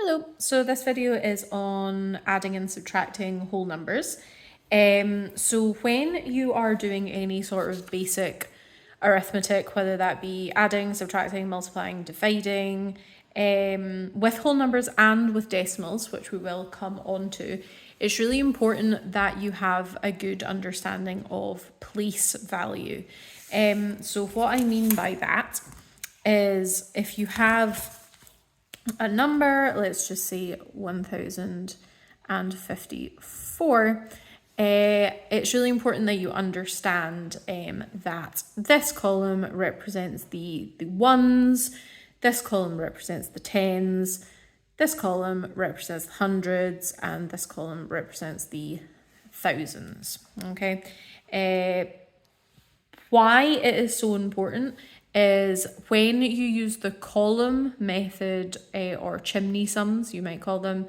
Hello, so this video is on adding and subtracting whole numbers. So when you are doing any sort of basic arithmetic, whether that be adding, subtracting, multiplying, dividing, with whole numbers and with decimals, which we will come on to, it's really important that you have a good understanding of place value. So what I mean by that is if you have a number, let's just say 1054, it's really important that you understand that this column represents the ones, this column represents the tens, this column represents the hundreds, and this column represents the thousands. Okay, why it is so important is when you use the column method, or chimney sums, you might call them,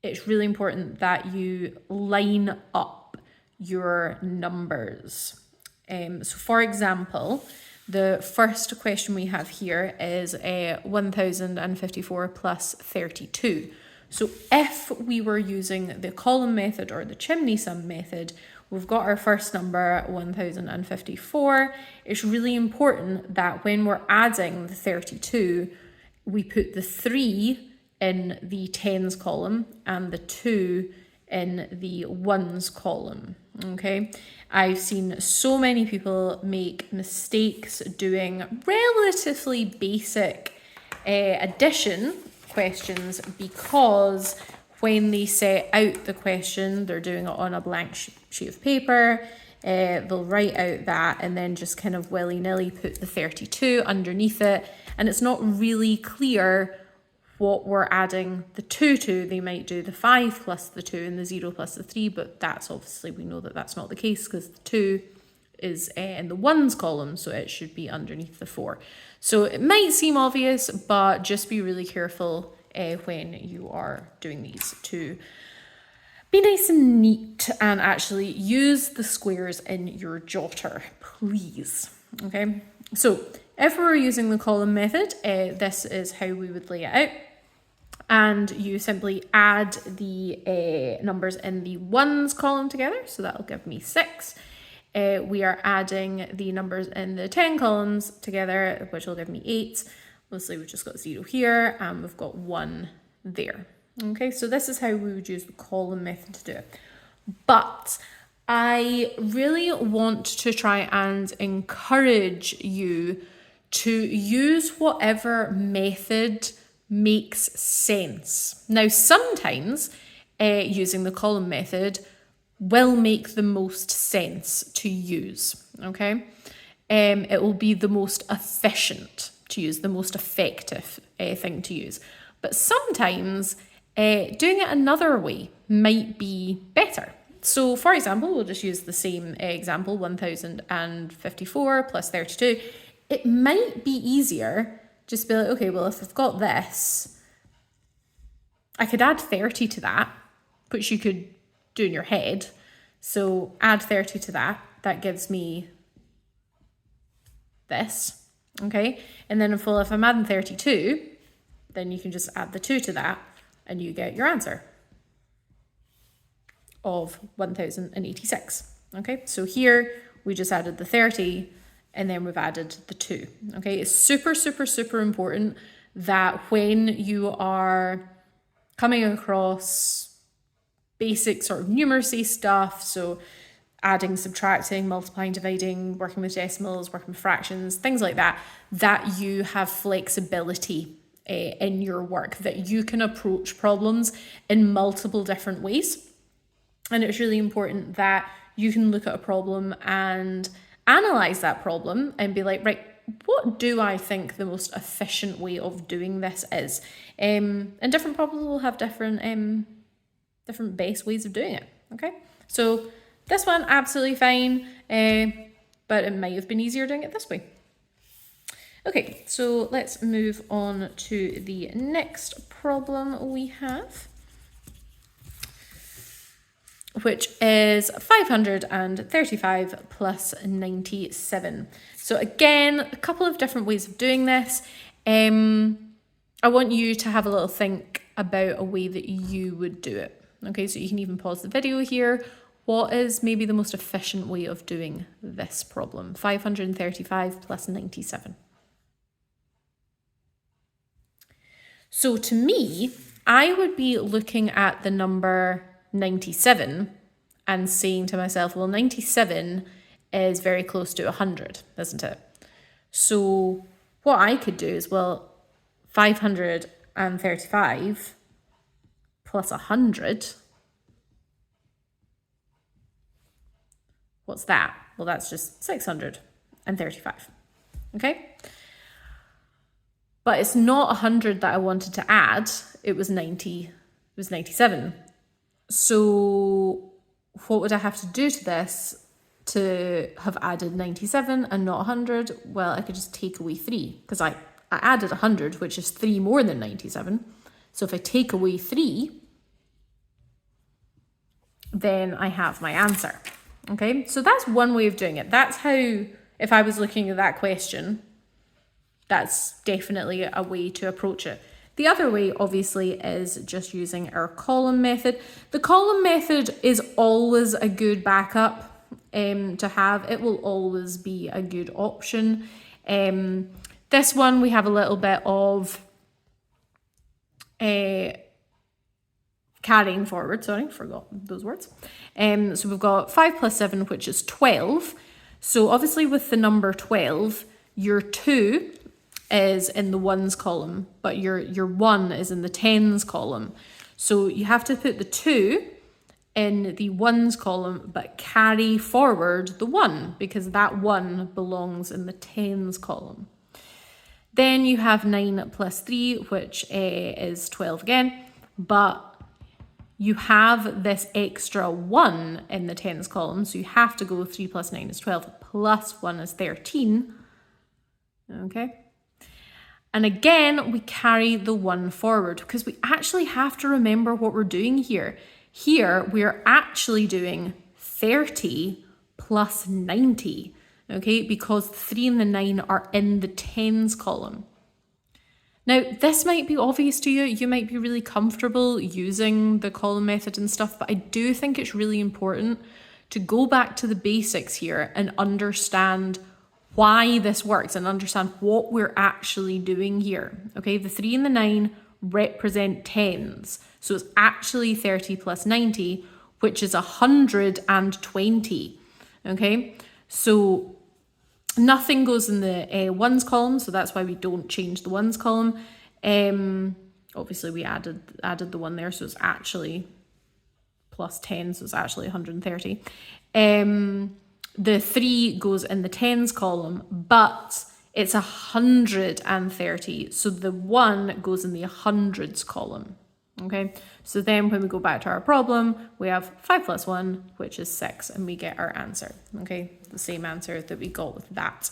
it's really important that you line up your numbers. So for example, the first question we have here is 1054 plus 32. So if we were using the column method or the chimney sum method, we've got our first number, 1054. It's really important that when we're adding the 32, we put the 3 in the tens column and the 2 in the ones column, okay? I've seen so many people make mistakes doing relatively basic addition questions because when they set out the question, they're doing it on a blank sheet of paper. They'll write out that and then just kind of willy-nilly put the 32 underneath it. And it's not really clear what we're adding the 2 to. They might do the 5 plus the 2 and the 0 plus the 3, but that's obviously, we know that that's not the case because the 2 is in the ones column, so it should be underneath the 4. So it might seem obvious, but just be really careful when you are doing these to be nice and neat and actually use the squares in your jotter, please. Okay, so if we're using the column method, this is how we would lay it out. And you simply add the numbers in the ones column together, so that'll give me 6. We are adding the numbers in the 10 columns together, which will give me 8. Obviously, we've just got 0 here and we've got 1 there. Okay, so this is how we would use the column method to do it. But I really want to try and encourage you to use whatever method makes sense. Now, sometimes using the column method will make the most sense to use, okay? It will be the most efficient to use, the most effective thing to use. But sometimes doing it another way might be better. So for example, we'll just use the same example, 1054 plus 32. It might be easier just be like, okay, well, if I've got this, I could add 30 to that, which you could do in your head. So add 30 to that, that gives me this, okay? And then if I'm adding 32, then you can just add the 2 to that and you get your answer of 1086, okay? So here we just added the 30 and then we've added the 2, okay? It's super, super, super important that when you are coming across basic sort of numeracy stuff, so adding, subtracting, multiplying, dividing, working with decimals, working with fractions, things like that, that you have flexibility in your work, that you can approach problems in multiple different ways. And it's really important that you can look at a problem and analyze that problem and be like, right, what do I think the most efficient way of doing this is? And different problems will have different best ways of doing it, okay? So this one, absolutely fine, but it might have been easier doing it this way. Okay, so let's move on to the next problem we have, which is 535 plus 97. So again, a couple of different ways of doing this. I want you to have a little think about a way that you would do it. Okay, so you can even pause the video here. What is maybe the most efficient way of doing this problem? 535 plus 97. So to me, I would be looking at the number 97 and saying to myself, well, 97 is very close to 100, isn't it? So what I could do is, well, 535 plus 100, what's that? Well, that's just 635, okay? But it's not 100 that I wanted to add, it was 97. So what would I have to do to this to have added 97 and not 100? Well, I could just take away 3, because I added 100, which is 3 more than 97. So if I take away 3, then I have my answer. Okay, so that's one way of doing it. That's how, if I was looking at that question, that's definitely a way to approach it. The other way, obviously, is just using our column method. The column method is always a good backup to have. It will always be a good option. This one, we have a little bit of carrying forward. Sorry, forgot those words. So we've got 5 plus 7, which is 12. So obviously with the number 12, your 2 is in the ones column, but your 1 is in the tens column. So you have to put the 2 in the ones column, but carry forward the 1, because that 1 belongs in the tens column. Then you have 9 plus 3, which is 12 again, but you have this extra 1 in the tens column, so you have to go 3 plus 9 is 12, plus 1 is 13, okay? And again, we carry the 1 forward, because we actually have to remember what we're doing here. Here, we're actually doing 30 plus 90, okay? Because the 3 and the 9 are in the tens column. Now, this might be obvious to you. You might be really comfortable using the column method and stuff, but I do think it's really important to go back to the basics here and understand why this works and understand what we're actually doing here. Okay, the 3 and the 9 represent tens. So it's actually 30 plus 90, which is 120. Okay, so nothing goes in the ones column, so that's why we don't change the ones column. Obviously we added the 1 there, so it's actually plus 10, so it's actually 130. The 3 goes in the tens column, but it's 130, so the 1 goes in the hundreds column. Okay, so then when we go back to our problem, we have 5 plus 1, which is 6, and we get our answer. Okay, the same answer that we got with that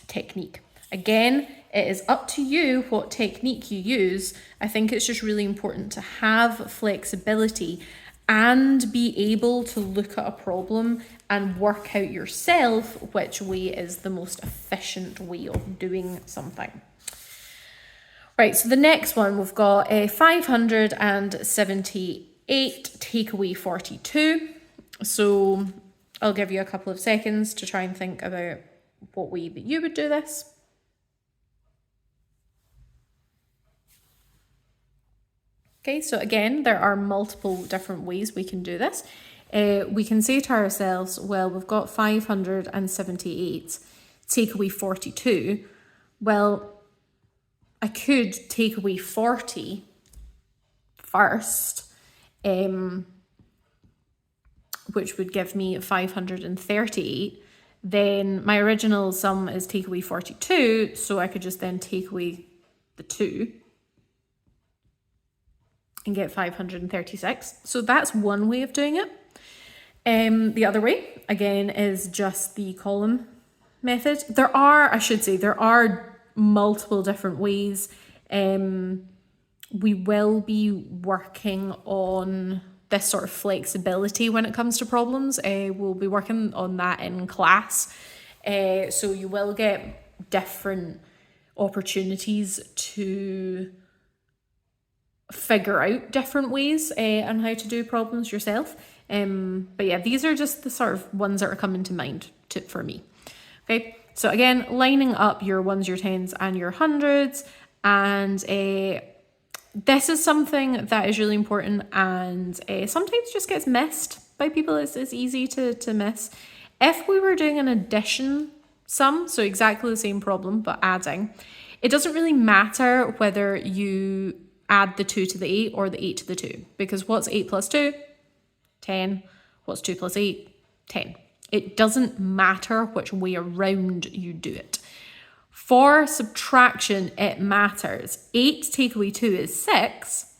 technique. Again, it is up to you what technique you use. I think it's just really important to have flexibility and be able to look at a problem and work out yourself which way is the most efficient way of doing something. Right, so the next one, we've got a 578 take away 42. So I'll give you a couple of seconds to try and think about what way that you would do this. Okay, so again, there are multiple different ways we can do this. We can say to ourselves, well, we've got 578 take away 42. Well, I could take away 40 first, which would give me 538. Then my original sum is take away 42, so I could just then take away the 2 and get 536. So that's one way of doing it. The other way, again, is just the column method. There are multiple different ways. We will be working on this sort of flexibility when it comes to problems. We'll be working on that in class. So you will get different opportunities to figure out different ways on how to do problems yourself. But yeah, these are just the sort of ones that are coming to mind for me. Okay, so again, lining up your ones, your tens, and your hundreds, and this is something that is really important and sometimes just gets missed by people. It's easy to miss. If we were doing an addition sum, so exactly the same problem but adding, it doesn't really matter whether you add the 2 to the 8 or the 8 to the 2, because what's 8 plus 2? 10. What's 2 plus 8? 10. It doesn't matter which way around you do it. For subtraction, it matters. 8 take away 2 is 6.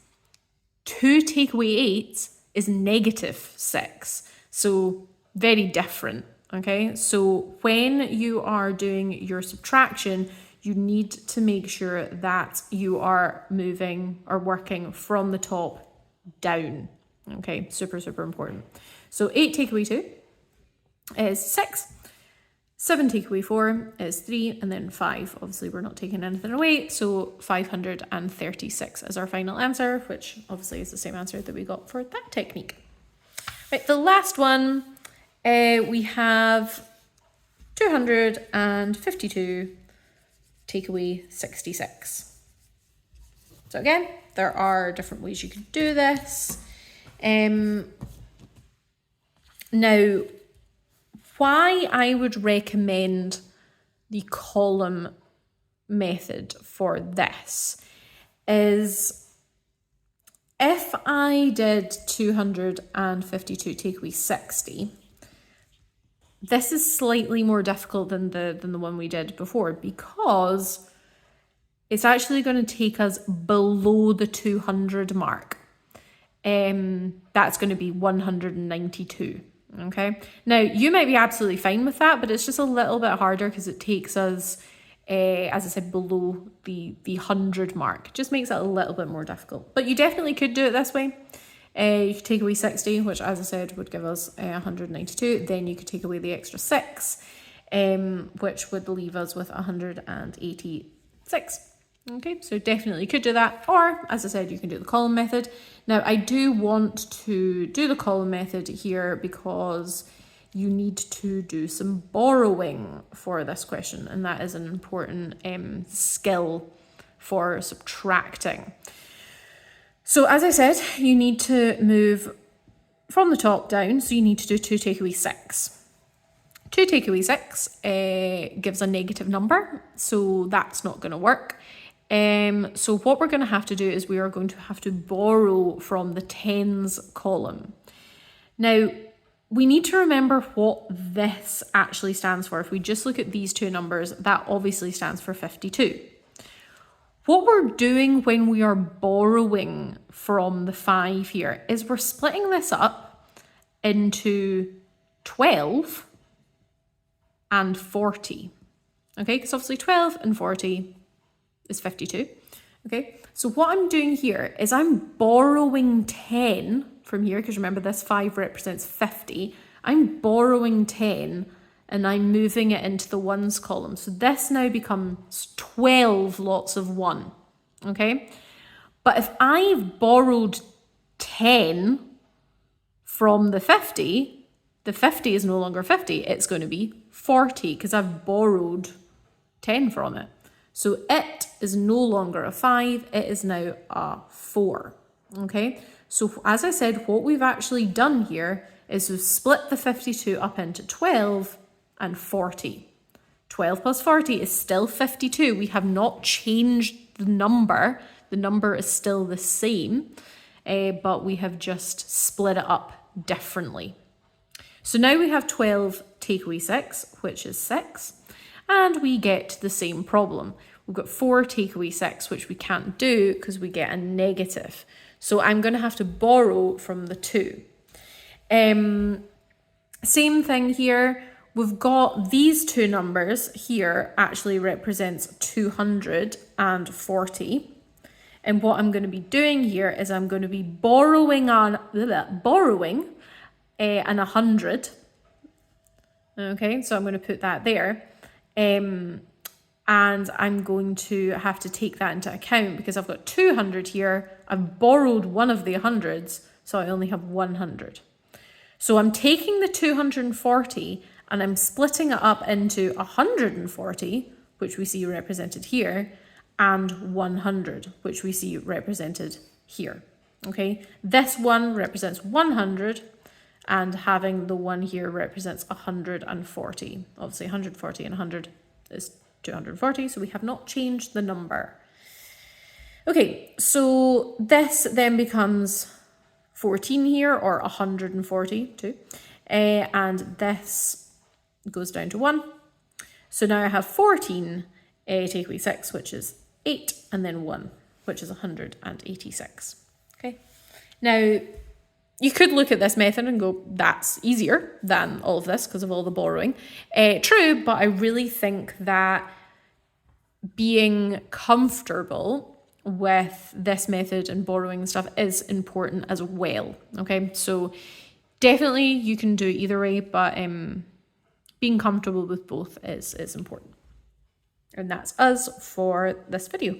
2 take away 8 is negative 6. So very different, okay? So when you are doing your subtraction, you need to make sure that you are moving or working from the top down, okay? Super, super important. So 8 take away 2 is 6. 7 take away 4 is 3, and then 5. Obviously, we're not taking anything away, so 536 is our final answer, which obviously is the same answer that we got for that technique. Right, the last one, we have 252 take away 66. So again, there are different ways you could do this. Now, why I would recommend the column method for this is if I did 252 take away 60, this is slightly more difficult than the one we did before, because it's actually going to take us below the 200 mark. That's going to be 192. Okay, now you might be absolutely fine with that, but it's just a little bit harder because it takes us, as I said, below the 100 mark. It just makes it a little bit more difficult. But you definitely could do it this way. You could take away 60, which, as I said, would give us 192. Then you could take away the extra 6, which would leave us with 186. Okay, so definitely could do that. Or, as I said, you can do the column method. Now, I do want to do the column method here because you need to do some borrowing for this question, and that is an important skill for subtracting. So, as I said, you need to move from the top down, so you need to do 2 take away 6. 2 take away 6 gives a negative number, so that's not going to work. So what we're going to have to do is we are going to have to borrow from the tens column. Now, we need to remember what this actually stands for. If we just look at these two numbers, that obviously stands for 52. What we're doing when we are borrowing from the 5 here is we're splitting this up into 12 and 40. Okay, because obviously 12 and 40 is 52. Okay, so what I'm doing here is I'm borrowing 10 from here, because remember this 5 represents 50. I'm borrowing 10 and I'm moving it into the ones column. So this now becomes 12 lots of 1. Okay, but if I've borrowed 10 from the 50 is no longer 50, it's going to be 40 because I've borrowed 10 from it. So it is no longer a 5, it is now a 4, okay? So as I said, what we've actually done here is we've split the 52 up into 12 and 40. 12 plus 40 is still 52. We have not changed the number is still the same, but we have just split it up differently. So now we have 12 take away 6, which is 6. And we get the same problem. We've got 4 take away 6, which we can't do because we get a negative. So I'm going to have to borrow from the 2. Same thing here. We've got these two numbers here actually represents 240. And what I'm going to be doing here is I'm going to be borrowing an 100. Okay, so I'm going to put that there. and I'm going to have to take that into account because I've got 200 here. I've borrowed one of the hundreds, so I only have 100. So I'm taking the 240 and I'm splitting it up into 140, which we see represented here, and 100, which we see represented here. Okay, this one represents 100, and having the one here represents 140. Obviously 140 and 100 is 240, so we have not changed the number. Okay, so this then becomes 14 here, or 142, and this goes down to 1. So now I have 14, take away 6, which is 8, and then 1, which is 186. Okay, now you could look at this method and go, that's easier than all of this because of all the borrowing. True, but I really think that being comfortable with this method and borrowing stuff is important as well. Okay, so definitely you can do it either way, but being comfortable with both is important. And that's us for this video.